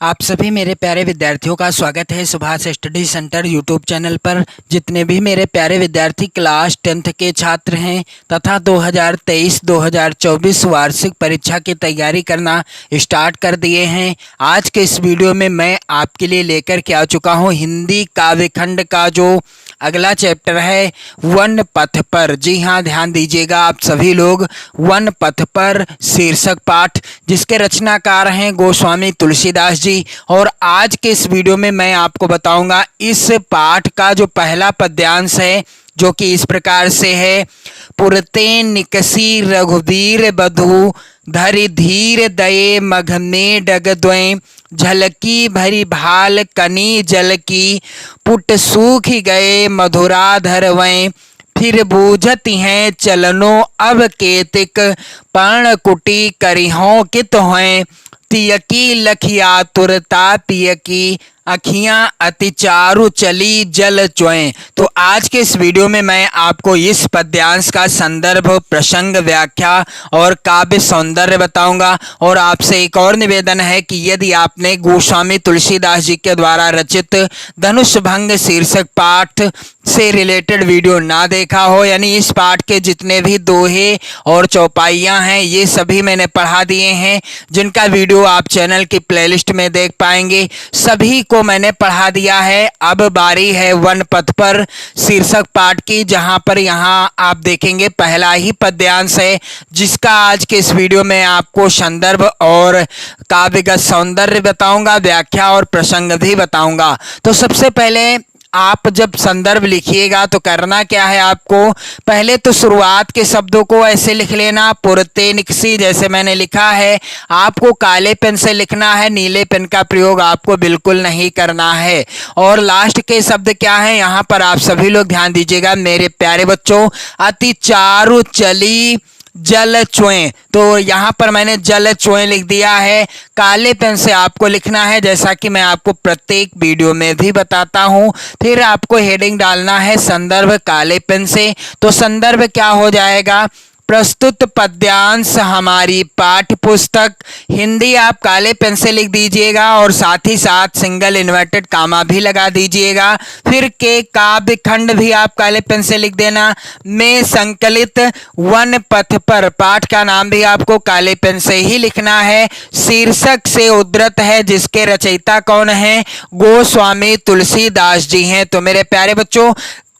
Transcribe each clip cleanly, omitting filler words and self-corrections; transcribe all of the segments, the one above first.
आप सभी मेरे प्यारे विद्यार्थियों का स्वागत है Subhash study centre YouTube channel पर। जितने भी मेरे प्यारे विद्यार्थी क्लास 10th के छात्र हैं तथा 2023-2024 वार्षिक परीक्षा की तैयारी करना स्टार्ट कर दिए हैं, आज के इस वीडियो में मैं आपके लिए लेकर के आ चुका हूं हिंदी काव्यखंड का जो अगला चैप्टर है वन पथ पर। जी हाँ, ध्यान दीजिएगा आप सभी लोग। वन पथ पर शीर्षक पाठ, जिसके रचनाकार हैं गोस्वामी तुलसीदास जी। और आज के इस वीडियो में मैं आपको बताऊंगा इस पाठ का जो पहला पद्यांश है, जो कि इस प्रकार से है। पुरते निकसी रघुवीर बधु धरि धीर दये मघ में डग द्वैं झलकी भरी भाल कनी जल की पुट सूख गए मधुराधर वैं फिर बूझती हैं चलनो अब केतिक पर्णकुटी करिहों कित हैं तियकी लखिया तुरता तियकी अखियां अति चारु चली जल चोएं। तो आज के इस वीडियो में मैं आपको इस पद्यांश का संदर्भ, प्रसंग, व्याख्या और काव्य सौंदर्य बताऊंगा। और आपसे एक और निवेदन है कि यदि आपने गोस्वामी तुलसीदास जी के द्वारा रचित धनुष भंग शीर्षक पाठ से रिलेटेड वीडियो ना देखा हो, यानी इस पाठ के जितने भी दोहे और चौपाइयां हैं ये सभी मैंने पढ़ा दिए हैं, जिनका वीडियो आप चैनल की प्लेलिस्ट में देख पाएंगे। सभी को मैंने पढ़ा दिया है। अब बारी है वन पथ पर शीर्षक पाठ की, जहां पर यहां आप देखेंगे पहला ही पद्यांश है, जिसका आज के इस वीडियो में आपको संदर्भ और काव्यगत सौंदर्य बताऊंगा, व्याख्या और प्रसंग भी बताऊंगा। तो सबसे पहले आप जब संदर्भ लिखिएगा तो करना क्या है आपको, पहले तो शुरुआत के शब्दों को ऐसे लिख लेना, पुरते निकसी जैसे मैंने लिखा है। आपको काले पेन से लिखना है, नीले पेन का प्रयोग आपको बिल्कुल नहीं करना है। और लास्ट के शब्द क्या है यहाँ पर आप सभी लोग ध्यान दीजिएगा मेरे प्यारे बच्चों, अति चारु चली जल चोएं। तो यहाँ पर मैंने जल चोएं लिख दिया है। काले पेन से आपको लिखना है, जैसा कि मैं आपको प्रत्येक वीडियो में भी बताता हूँ। फिर आपको हेडिंग डालना है संदर्भ काले पेन से। तो संदर्भ क्या हो जाएगा, प्रस्तुत पद्यांश हमारी पाठ्य पुस्तक। हिंदी आप काले पेन से लिख दीजिएगा और साथ ही साथ सिंगल इन्वर्टेड कामा भी लगा दीजिएगा। फिर के काव्य खंड भी आप काले पेन से लिख देना। में संकलित वन पथ पर, पाठ का नाम भी आपको काले पेन से ही लिखना है। शीर्षक से उद्धृत है, जिसके रचयिता कौन है, गोस्वामी तुलसीदास जी हैं। तो मेरे प्यारे बच्चों,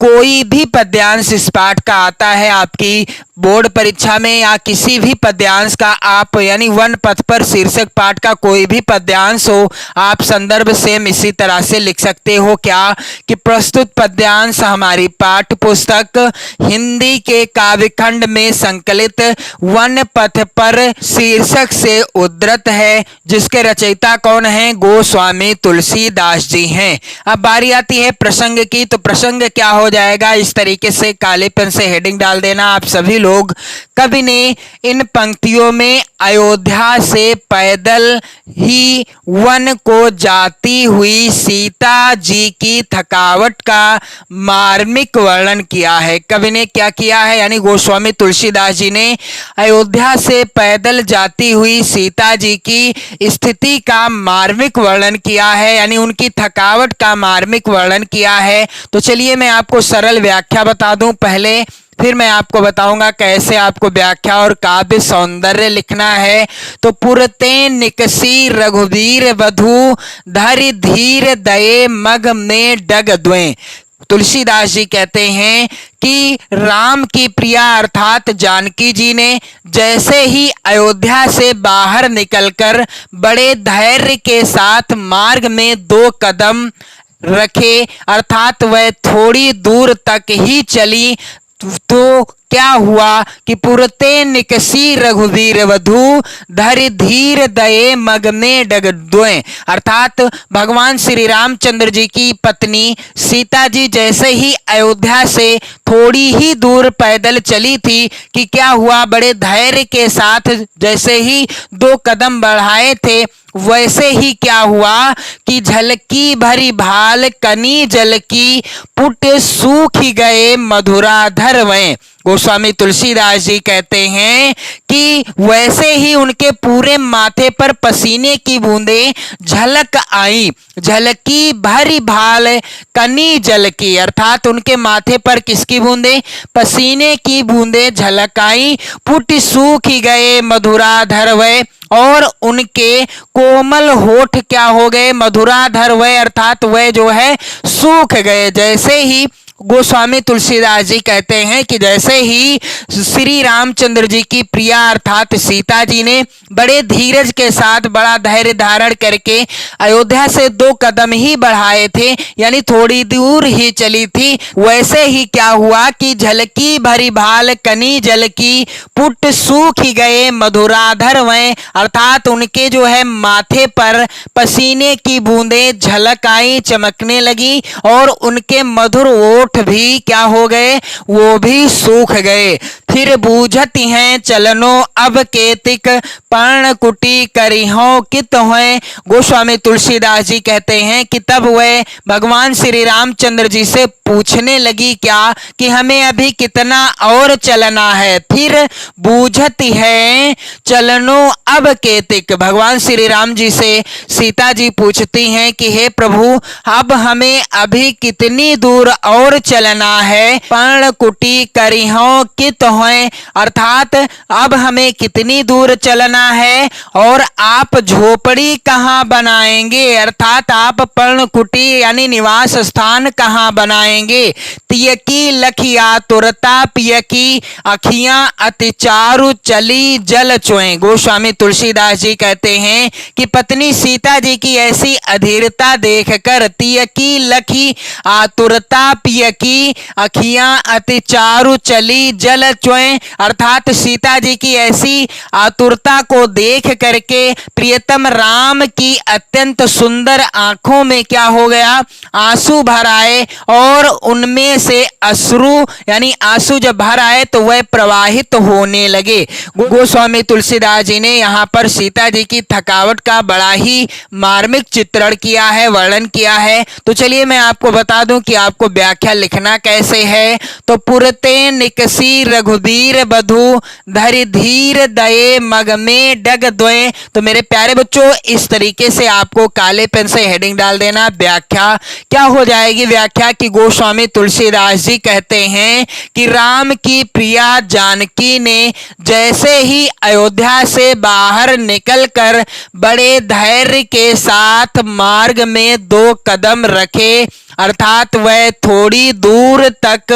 कोई भी पद्यांश इस पाठ का आता है आपकी बोर्ड परीक्षा में, या किसी भी पद्यांश का आप यानी वन पथ पर शीर्षक पाठ का कोई भी पद्यांश हो, आप संदर्भ सेम इसी तरह से लिख सकते हो। क्या कि प्रस्तुत पद्यांश हमारी पाठ्य पुस्तक हिंदी के काव्यखंड में संकलित वन पथ पर शीर्षक से उद्धृत है, जिसके रचयिता कौन है, गोस्वामी तुलसीदास जी हैं। अब बारी आती है प्रसंग की। तो प्रसंग क्या हो जाएगा, इस तरीके से काले पेन से हेडिंग डाल देना आप सभी लोग। कवि ने इन पंक्तियों में अयोध्या से पैदल ही वन को जाती हुई सीता जी की थकावट का मार्मिक वर्णन किया है। कवि ने क्या किया है, यानी गोस्वामी तुलसीदास जी ने अयोध्या से पैदल जाती हुई सीता जी की स्थिति का मार्मिक वर्णन किया है, यानी उनकी थकावट का मार्मिक वर्णन किया है। तो चलिए मैं आपको सरल व्याख्या बता दूं पहले, फिर मैं आपको बताऊंगा कैसे आपको व्याख्या और काव्य सौंदर्य लिखना है। तो पुरते निकसी रघुवीर वधु धरि धीर दये मग में डग द्वें। तुलसीदास जी कहते हैं कि राम की प्रिया अर्थात जानकी जी ने जैसे ही अयोध्या से बाहर निकलकर बड़े धैर्य के साथ मार्ग में 2 कदम रखे, अर्थात वह थोड़ी दूर तक ही चली, तो क्या हुआ कि पुरते निकसी रघुवीर वधु धरि धीर दये मग में डग द्वें, अर्थात भगवान श्री रामचंद्र जी की पत्नी सीता जी जैसे ही अयोध्या से थोड़ी ही दूर पैदल चली थी कि क्या हुआ, बड़े धैर्य के साथ जैसे ही 2 कदम बढ़ाए थे, वैसे ही क्या हुआ कि झलकी भरी भाल कनी जल की पुट सूख गए मधुराधर वैं, गोस्वामी तुलसीदास जी कहते हैं कि वैसे ही उनके पूरे माथे पर पसीने की बूंदें झलक आई, झलकी भरी भाल कनी जल की, अर्थात उनके माथे पर किसकी बूंदें? पसीने की बूंदें झलक आई। पुट सूख गए मधुराधर वै, और उनके कोमल होठ क्या हो गए? मधुराधर वै, अर्थात वह जो है सूख गए। जैसे ही गोस्वामी तुलसीदास जी कहते हैं कि जैसे ही श्री रामचंद्र जी की प्रिया अर्थात सीता जी ने बड़े धीरज के साथ बड़ा धैर्य धारण करके अयोध्या से 2 कदम ही बढ़ाए थे, यानी थोड़ी दूर ही चली थी, वैसे ही क्या हुआ कि झलकी भरी भाल कनी जल की, पुट सूख गए मधुराधर वै, अर्थात उनके जो है माथे पर पसीने की बूंदें झलक आई, चमकने लगी, और उनके मधुर ओठ भी क्या हो गए? वो भी सूख गए। फिर बूझती हैं चलनो अब केतिक, पर्णकुटी करिहो कित होए। गोस्वामी तुलसीदास जी कहते हैं कि तब वह भगवान श्री रामचंद्र जी से पूछने लगी क्या कि हमें अभी कितना और चलना है। फिर बूझती है चलनो अब केतिक, भगवान श्री राम जी से सीता जी पूछती हैं कि हे प्रभु, अब हमें अभी कितनी दूर और चलना है? पर्णकुटी करिहो कित होए, अर्थात अब हमें कितनी दूर चलना है और आप झोपड़ी कहाँ बनाएंगे, अर्थात आप पर्णकुटी यानी निवास स्थान कहाँ बनाएंगे? तियकी लखिया तुरता पियकी, अखियां अति चारु चली जल चुए। गोस्वामी तुलसीदास जी कहते हैं कि पत्नी सीता जी की ऐसी अधीरता देखकर तियकी लखी आतुरता पियकी, अखियां अति चारु चली जल चुए, अर्थात सीता जी की ऐसी आतुरता को देख करके प्रियतम राम की अत्यंत सुंदर आंखों में क्या हो गया? आंसू भर आए, और उनमें से अश्रु यानी आंसू जब भर आए तो वह प्रवाहित होने लगे। गोस्वामी तुलसीदास जी ने यहाँ पर सीता जी की थकावट का बड़ा ही मार्मिक चित्रण किया है, वर्णन किया है। तो चलिए मैं आपको बता दूं कि आपको व्याख्या लिखना कैसे है। तो पुरते निकसी रघुबीर बधु, धरि धीर दये मग में डग द्वय। तो मेरे प्यारे बच्चों, इस तरीके से आपको काले पेन से हेडिंग डाल देना। व्याख्या क्या हो जाएगी? व्याख्या कि गोस्वामी तुलसीदास जी कहते हैं कि राम की प्रिया जानकी ने जैसे ही अयोध्या से बाहर निकलकर बड़े धैर्य के साथ मार्ग में 2 कदम रखे, अर्थात वह थोड़ी दूर तक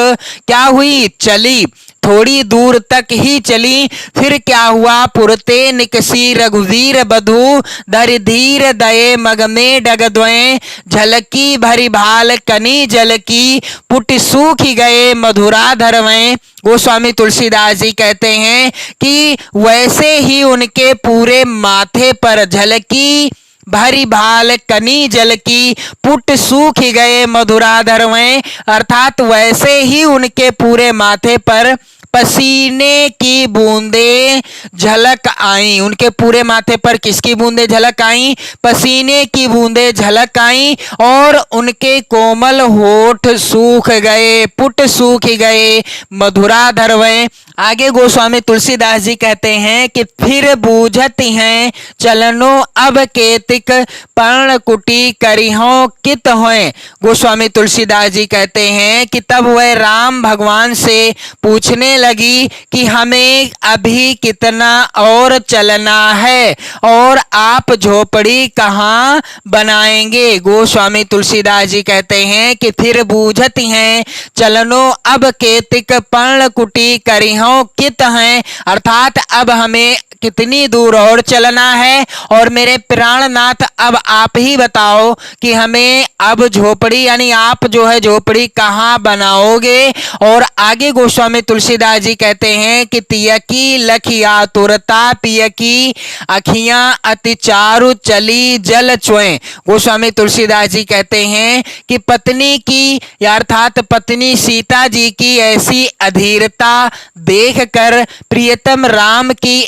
क्या हुई? चली, थोड़ी दूर तक ही चली। फिर क्या हुआ? पुरते निकसी रघुवीर बधु, धरि धीर दये मग में डग द्वय, झलकी भरी भाल कनी जल की, पुट सूख गए मधुराधर वै। गोस्वामी तुलसीदास जी कहते हैं कि वैसे ही उनके पूरे माथे पर झलकी भरी भाल कनी जल की, पुट सूख गए मधुराधर वै, अर्थात वैसे ही उनके पूरे माथे पर पसीने की बूंदें झलक आई। उनके पूरे माथे पर किसकी बूंदें झलक आई? पसीने की बूंदें झलक आई, और उनके कोमल होठ सूख गए, पुट सूख गए मधुराधर वै। आगे गोस्वामी तुलसीदास जी कहते हैं कि फिर बूझती हैं चलनो अब केतिक, पर्णकुटी करिहो कित होए। गोस्वामी तुलसीदास जी कहते हैं कि तब वह राम भगवान से पूछने लगी कि हमें अभी कितना और चलना है और आप झोपड़ी कहाँ बनाएंगे? गोस्वामी तुलसीदास जी कहते हैं कि फिर बूझती हैं चलनो अब केतिक, पर्णकुटी करिहो कित हैं, अर्थात अब हमें कितनी दूर और चलना है, और मेरे प्राणनाथ अब आप ही बताओ कि हमें अब झोपड़ी यानी आप जो है झोपड़ी कहाँ बनाओगे? और आगे गोस्वामी तुलसीदास जी कहते हैं कि तियकी लखिया तुरता पियकी, अखियां अति चारु चली जल चुए। गोस्वामी तुलसीदास जी कहते हैं कि पत्नी की अर्थात पत्नी सीता जी की ऐसी अधीरता देखकर प्रियतम राम की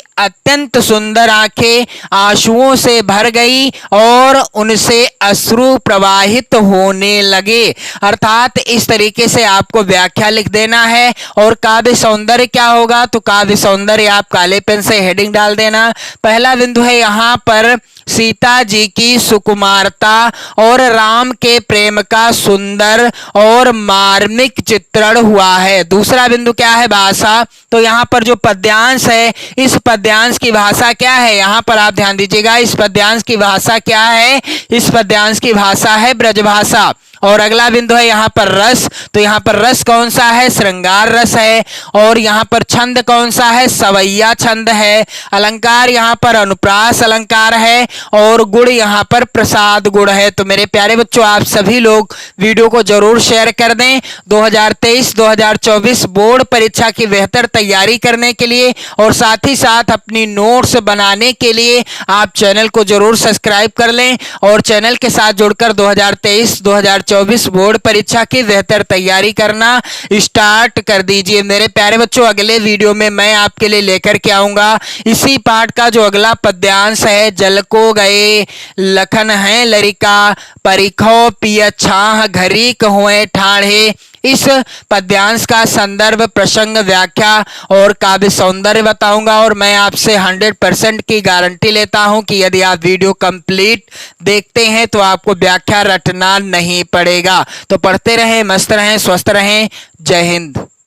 अत्यंत सुंदर आंखें आंसुओं से भर गई और उनसे अश्रु प्रवाहित होने लगे। अर्थात इस तरीके से आपको व्याख्या लिख देना है। और काव्य सौंदर्य क्या होगा, तो काव्य सौंदर्य आप काले पेन से हेडिंग डाल देना। पहला बिंदु है यहां पर सीता जी की सुकुमारता और राम के प्रेम का सुंदर और मार्मिक चित्रण हुआ है। दूसरा बिंदु क्या है, भाषा। तो यहां पर जो पद्यांश है, इस पद्यांश की भाषा क्या है, यहां पर आप ध्यान दीजिएगा, इस पद्यांश की भाषा क्या है, इस पद्यांश की भाषा है ब्रजभाषा। और अगला बिंदु है यहां पर रस। तो यहां पर रस कौन सा है, श्रृंगार रस है। और यहां पर छंद कौन सा है, सवैया छंद है। अलंकार यहां पर अनुप्रास अलंकार है। और गुण यहां पर प्रसाद गुण है। तो मेरे प्यारे बच्चों, आप सभी लोग वीडियो को जरूर शेयर कर दें। 2023-2024 बोर्ड परीक्षा की बेहतर तैयारी करने के लिए और साथ ही साथ अपनी नोट्स बनाने के लिए आप चैनल को जरूर सब्सक्राइब कर लें और चैनल के साथ जुड़कर 2023-2024 बोर्ड परीक्षा की बेहतर तैयारी करना स्टार्ट कर दीजिए। मेरे प्यारे बच्चों, अगले वीडियो में मैं आपके लिए लेकर के आऊंगा इसी पाठ का जो अगला पद्यांश है, जल को गए लखन है लरिका परिखो पिय छाह घरी कहुए ठाढ़े। इस पद्यांश का संदर्भ, प्रसंग, व्याख्या और काव्य सौंदर्य बताऊंगा। और मैं आपसे 100% की गारंटी लेता हूं कि यदि आप वीडियो कंप्लीट देखते हैं तो आपको व्याख्या रटना नहीं पड़ेगा। तो पढ़ते रहें, मस्त रहें, स्वस्थ रहें। जय हिंद।